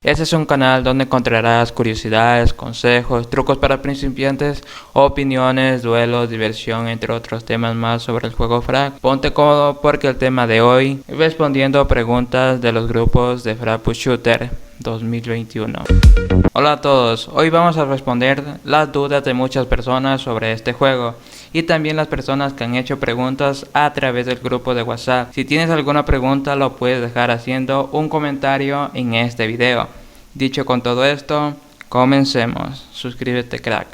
Este es un canal donde encontrarás curiosidades, consejos, trucos para principiantes, opiniones, duelos, diversión, entre otros temas más sobre el juego Frag. Ponte cómodo porque el tema de hoy es respondiendo preguntas de los grupos de Frag Push Shooter 2021. Hola a todos, hoy vamos a responder las dudas de muchas personas sobre este juego y también las personas que han hecho preguntas a través del grupo de WhatsApp. Si tienes alguna pregunta lo puedes dejar haciendo un comentario en este video. Dicho con todo esto, comencemos. Suscríbete, crack.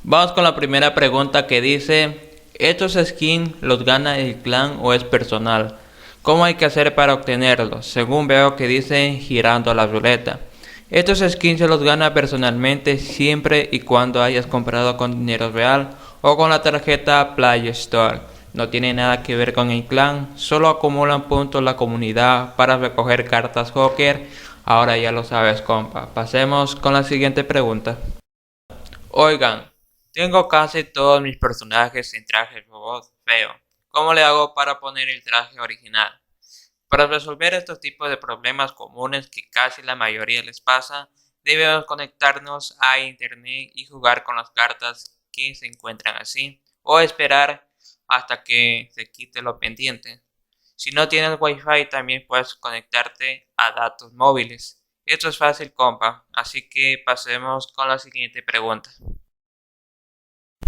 Vamos con la primera pregunta que dice: ¿estos skins los gana el clan o es personal? ¿Cómo hay que hacer para obtenerlos? Según veo que dice girando la ruleta. Estos skins se los gana personalmente siempre y cuando hayas comprado con dinero real o con la tarjeta Play Store. No tiene nada que ver con el clan, solo acumulan puntos la comunidad para recoger cartas Joker. Ahora ya lo sabes, compa. Pasemos con la siguiente pregunta. Oigan, tengo casi todos mis personajes en traje robot feo. ¿Cómo le hago para poner el traje original? Para resolver estos tipos de problemas comunes que casi la mayoría les pasa, debemos conectarnos a internet y jugar con las cartas que se encuentran así, o esperar hasta que se quite lo pendiente. Si no tienes wifi también puedes conectarte a datos móviles. Esto es fácil, compa, así que pasemos con la siguiente pregunta.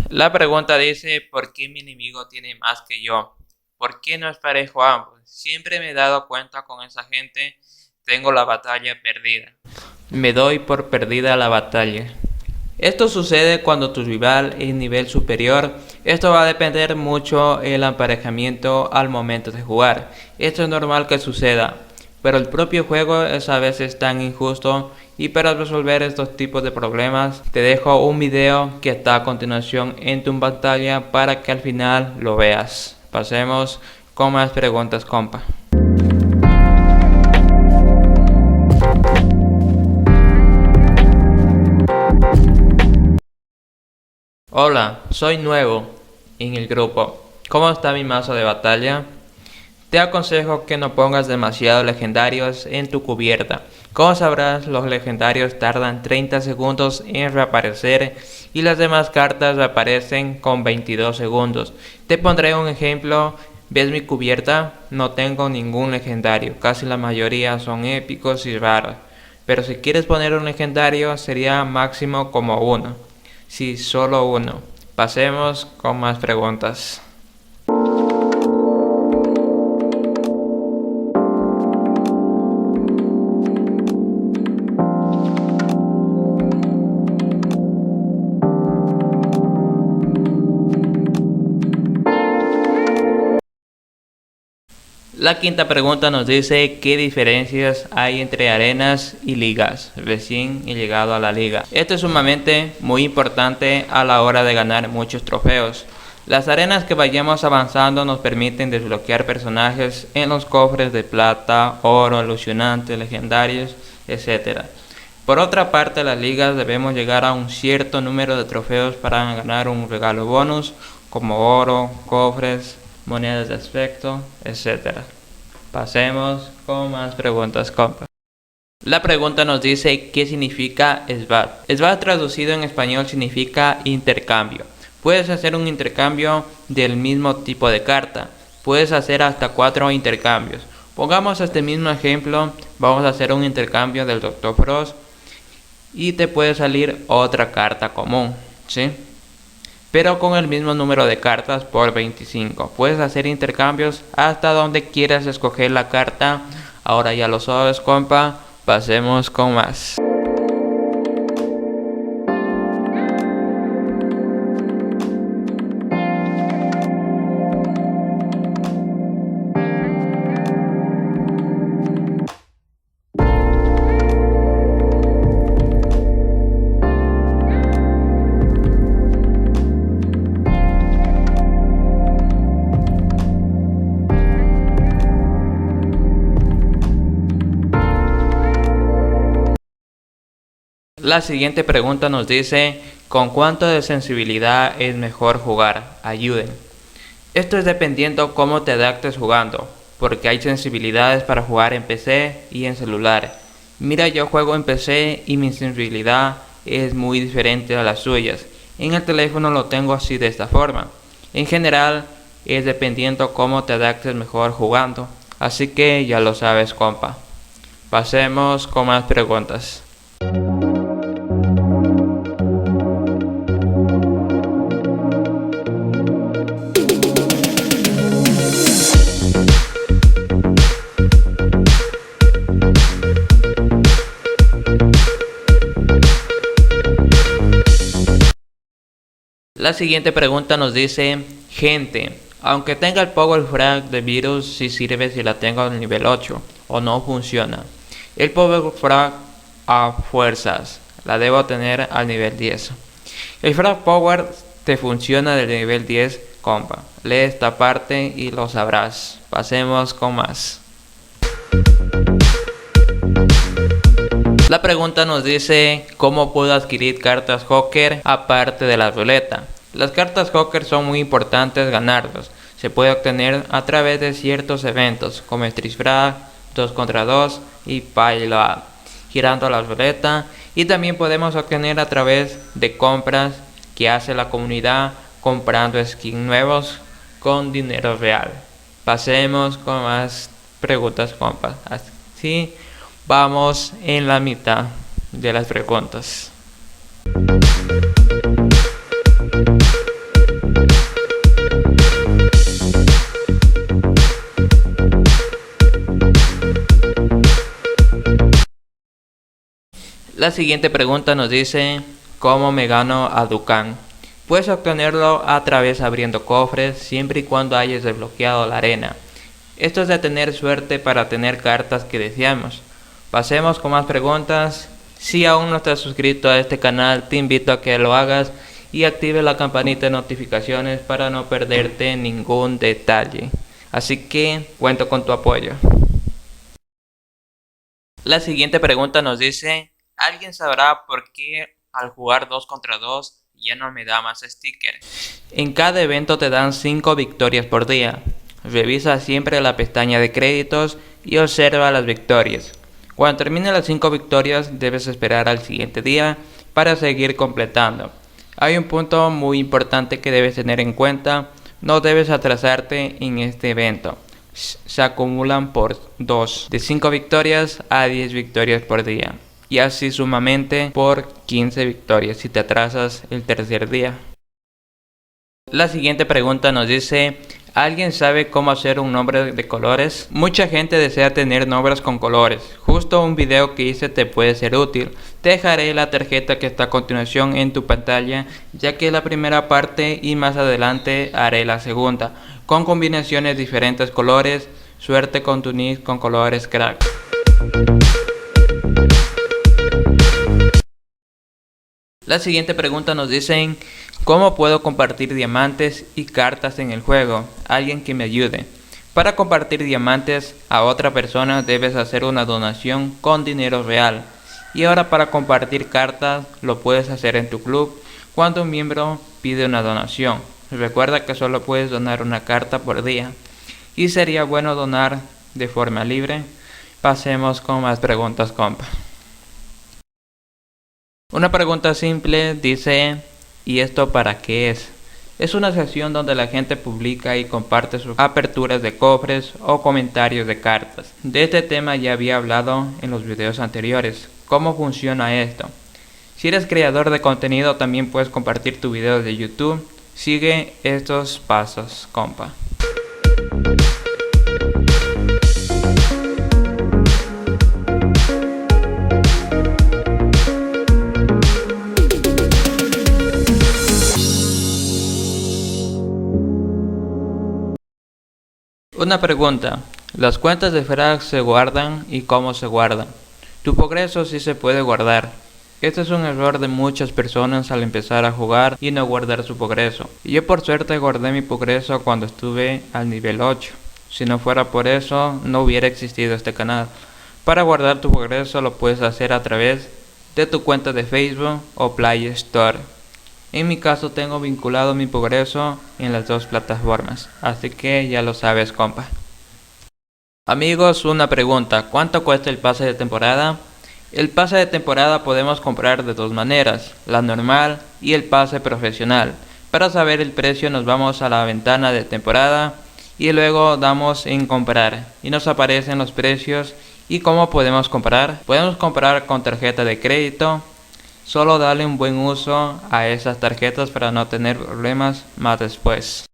La pregunta dice: ¿por qué mi enemigo tiene más que yo? ¿Por qué no es parejo a ambos? Siempre me he dado cuenta con esa gente, tengo la batalla perdida. Me doy por perdida la batalla. Esto sucede cuando tu rival es nivel superior. Esto va a depender mucho el emparejamiento al momento de jugar. Esto es normal que suceda, pero el propio juego es a veces tan injusto. Y para resolver estos tipos de problemas te dejo un video que está a continuación en tu pantalla para que al final lo veas. Pasemos con más preguntas, compa. Hola, soy nuevo en el grupo. ¿Cómo está mi mazo de batalla? Te aconsejo que no pongas demasiados legendarios en tu cubierta. Como sabrás, los legendarios tardan 30 segundos en reaparecer y las demás cartas reaparecen con 22 segundos. Te pondré un ejemplo. ¿Ves mi cubierta? No tengo ningún legendario, casi la mayoría son épicos y raros. Pero si quieres poner un legendario sería máximo como uno. Sí, solo uno. Pasemos con más preguntas. La quinta pregunta nos dice: ¿qué diferencias hay entre arenas y ligas? Recién he llegado a la liga. Esto es sumamente muy importante a la hora de ganar muchos trofeos. Las arenas que vayamos avanzando nos permiten desbloquear personajes en los cofres de plata, oro, ilusionantes, legendarios, etc. Por otra parte, las ligas debemos llegar a un cierto número de trofeos para ganar un regalo bonus como oro, cofres, monedas de aspecto, etc. Pasemos con más preguntas, compa. La pregunta nos dice: ¿qué significa SBAT? SBAT traducido en español significa intercambio. Puedes hacer un intercambio del mismo tipo de carta. Puedes hacer hasta 4 intercambios. Pongamos este mismo ejemplo. Vamos a hacer un intercambio del Dr. Frost y te puede salir otra carta común, ¿sí? Pero con el mismo número de cartas por 25. Puedes hacer intercambios hasta donde quieras escoger la carta. Ahora ya lo sabes, compa. Pasemos con más. La siguiente pregunta nos dice: ¿con cuánto de sensibilidad es mejor jugar? Ayuden. Esto es dependiendo cómo te adaptes jugando. porque hay sensibilidades para jugar en PC y en celular. Mira, yo juego en PC y mi sensibilidad es muy diferente a las suyas. En el teléfono lo tengo así de esta forma. En general es dependiendo cómo te adaptes mejor jugando. Así que ya lo sabes, compa. Pasemos con más preguntas. La siguiente pregunta nos dice: gente, aunque tenga el Power Frag de virus, si sirve si la tengo al nivel 8 o no funciona. El Power Frag a fuerzas la debo tener al nivel 10. El Frag Power te funciona del nivel 10, compa. Lee esta parte y lo sabrás. Pasemos con más. La pregunta nos dice: ¿cómo puedo adquirir cartas Joker aparte de la ruleta? Las cartas Joker son muy importantes ganarlas. Se puede obtener a través de ciertos eventos como Street Frag, 2 contra 2 y Pile Up, girando la ruleta, y también podemos obtener a través de compras que hace la comunidad comprando skins nuevos con dinero real. Pasemos con más preguntas, compas. Así vamos en la mitad de las preguntas. La siguiente pregunta nos dice: ¿cómo me gano a Dukan? Puedes obtenerlo a través abriendo cofres siempre y cuando hayas desbloqueado la arena. Esto es de tener suerte para tener cartas que deseamos. Pasemos con más preguntas. Si aún no estás suscrito a este canal, te invito a que lo hagas y active la campanita de notificaciones para no perderte ningún detalle. Así que cuento con tu apoyo. La siguiente pregunta nos dice: ¿alguien sabrá por qué al jugar 2 contra 2 ya no me da más stickers? En cada evento te dan 5 victorias por día. Revisa siempre la pestaña de créditos y observa las victorias. Cuando termine las 5 victorias debes esperar al siguiente día para seguir completando. Hay un punto muy importante que debes tener en cuenta: no debes atrasarte en este evento. Se acumulan por 2, de 5 victorias a 10 victorias por día, y así sumamente por 15 victorias si te atrasas el tercer día. La siguiente pregunta nos dice: ¿alguien sabe cómo hacer un nombre de colores? Mucha gente desea tener nombres con colores. Justo un video que hice te puede ser útil. Te dejaré la tarjeta que está a continuación en tu pantalla, ya que es la primera parte y más adelante haré la segunda, con combinaciones de diferentes colores. Suerte con tu nick con colores, crack. La siguiente pregunta nos dicen: ¿cómo puedo compartir diamantes y cartas en el juego? Alguien que me ayude. Para compartir diamantes a otra persona debes hacer una donación con dinero real. Y ahora para compartir cartas lo puedes hacer en tu club cuando un miembro pide una donación. Recuerda que solo puedes donar una carta por día. Y sería bueno donar de forma libre. Pasemos con más preguntas, compa. Una pregunta simple dice: ¿y esto para qué es? Es una sección donde la gente publica y comparte sus aperturas de cofres o comentarios de cartas. De este tema ya había hablado en los videos anteriores. ¿Cómo funciona esto? Si eres creador de contenido, también puedes compartir tu video de YouTube. Sigue estos pasos, compa. Una pregunta: ¿las cuentas de Frag se guardan y cómo se guardan? Tu progreso sí se puede guardar. Este es un error de muchas personas al empezar a jugar y no guardar su progreso. Yo por suerte guardé mi progreso cuando estuve al nivel 8. Si no fuera por eso, no hubiera existido este canal. Para guardar tu progreso lo puedes hacer a través de tu cuenta de Facebook o Play Store. En mi caso tengo vinculado mi progreso en las dos plataformas, así que ya lo sabes, compa. Amigos, una pregunta, ¿cuánto cuesta el pase de temporada? El pase de temporada podemos comprar de dos maneras, la normal y el pase profesional. Para saber el precio nos vamos a la ventana de temporada y luego damos en comprar y nos aparecen los precios y cómo podemos comprar. Podemos comprar con tarjeta de crédito, solo darle un buen uso a esas tarjetas para no tener problemas más después.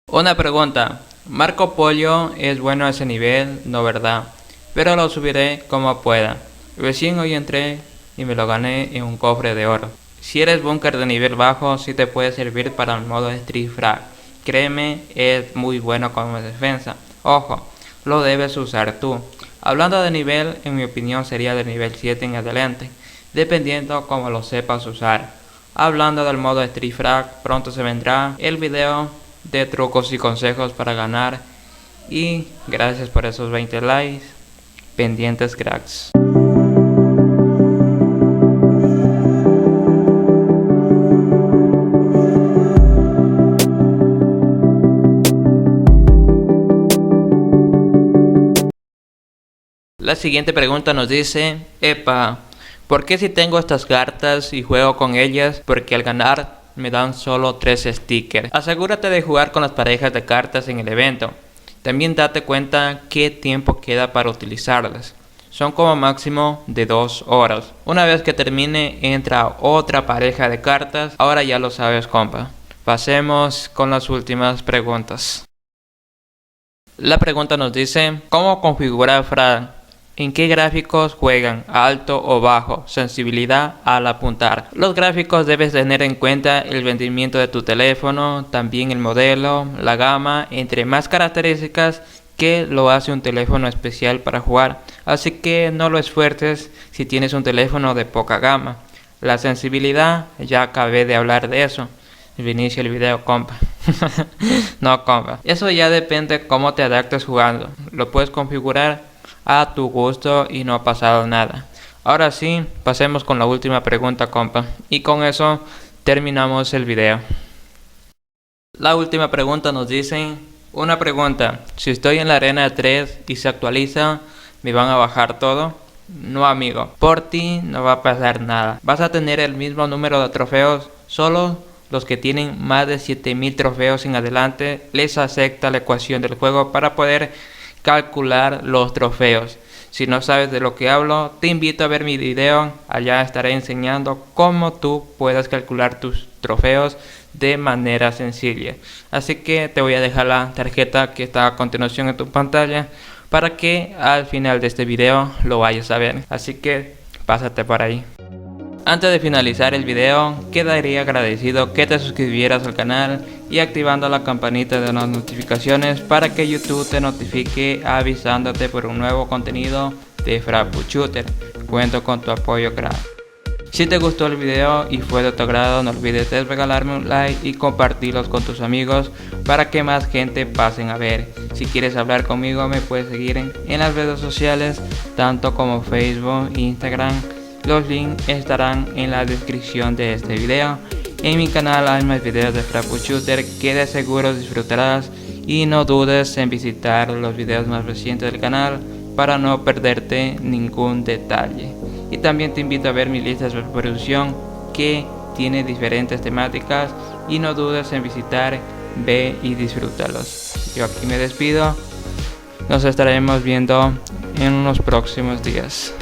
Una pregunta, Marco Pollo es bueno a ese nivel, no verdad, pero lo subiré como pueda. Recién hoy entré y me lo gané en un cofre de oro. Si eres búnker de nivel bajo, sí te puede servir para el modo Street Frag. Créeme, es muy bueno como defensa. Ojo, lo debes usar tú. Hablando de nivel, en mi opinión sería de nivel 7 en adelante, dependiendo como lo sepas usar. Hablando del modo Street Frag, pronto se vendrá el video de trucos y consejos para ganar. Y gracias por esos 20 likes. Pendientes, cracks. La siguiente pregunta nos dice, epa, ¿por qué si tengo estas cartas y juego con ellas? Porque al ganar me dan solo 3 stickers. Asegúrate de jugar con las parejas de cartas en el evento. También date cuenta qué tiempo queda para utilizarlas. Son como máximo de 2 horas. Una vez que termine entra otra pareja de cartas. Ahora ya lo sabes, compa. Pasemos con las últimas preguntas. La pregunta nos dice, ¿cómo configurar Frag? ¿En qué gráficos juegan? ¿Alto o bajo? Sensibilidad al apuntar. Los gráficos debes tener en cuenta el rendimiento de tu teléfono, también el modelo, la gama, entre más características que lo hace un teléfono especial para jugar. Así que no lo esfuerces si tienes un teléfono de poca gama. La sensibilidad, ya acabé de hablar de eso. Inicio el video, compa. No, compa. Eso ya depende cómo te adaptes jugando. Lo puedes configurar a tu gusto y no ha pasado nada. Ahora sí, pasemos con la última pregunta, compa. Y con eso terminamos el video. La última pregunta nos dice, una pregunta, si estoy en la arena 3 y se actualiza, ¿me van a bajar todo? No, amigo, por ti no va a pasar nada. Vas a tener el mismo número de trofeos, solo los que tienen más de 7000 trofeos en adelante les acepta la ecuación del juego para poder calcular los trofeos. Si no sabes de lo que hablo, te invito a ver mi video. Allá estaré enseñando cómo tú puedas calcular tus trofeos de manera sencilla. Así que te voy a dejar la tarjeta que está a continuación en tu pantalla para que al final de este video lo vayas a ver. Así que pásate por ahí. Antes de finalizar el video, quedaría agradecido que te suscribieras al canal y activando la campanita de las notificaciones para que YouTube te notifique avisándote por un nuevo contenido de FrappuShooter. Cuento con tu apoyo, crack. Si te gustó el video y fue de tu agrado, no olvides de regalarme un like y compartirlos con tus amigos para que más gente pasen a ver. Si quieres hablar conmigo me puedes seguir en las redes sociales, tanto como Facebook e Instagram. Los links estarán en la descripción de este video. En mi canal hay más videos de FrappuShooter que de seguro disfrutarás y no dudes en visitar los videos más recientes del canal para no perderte ningún detalle. Y también te invito a ver mi lista de reproducción que tiene diferentes temáticas y no dudes en visitar, ve y disfrútalos. Yo aquí me despido, nos estaremos viendo en unos próximos días.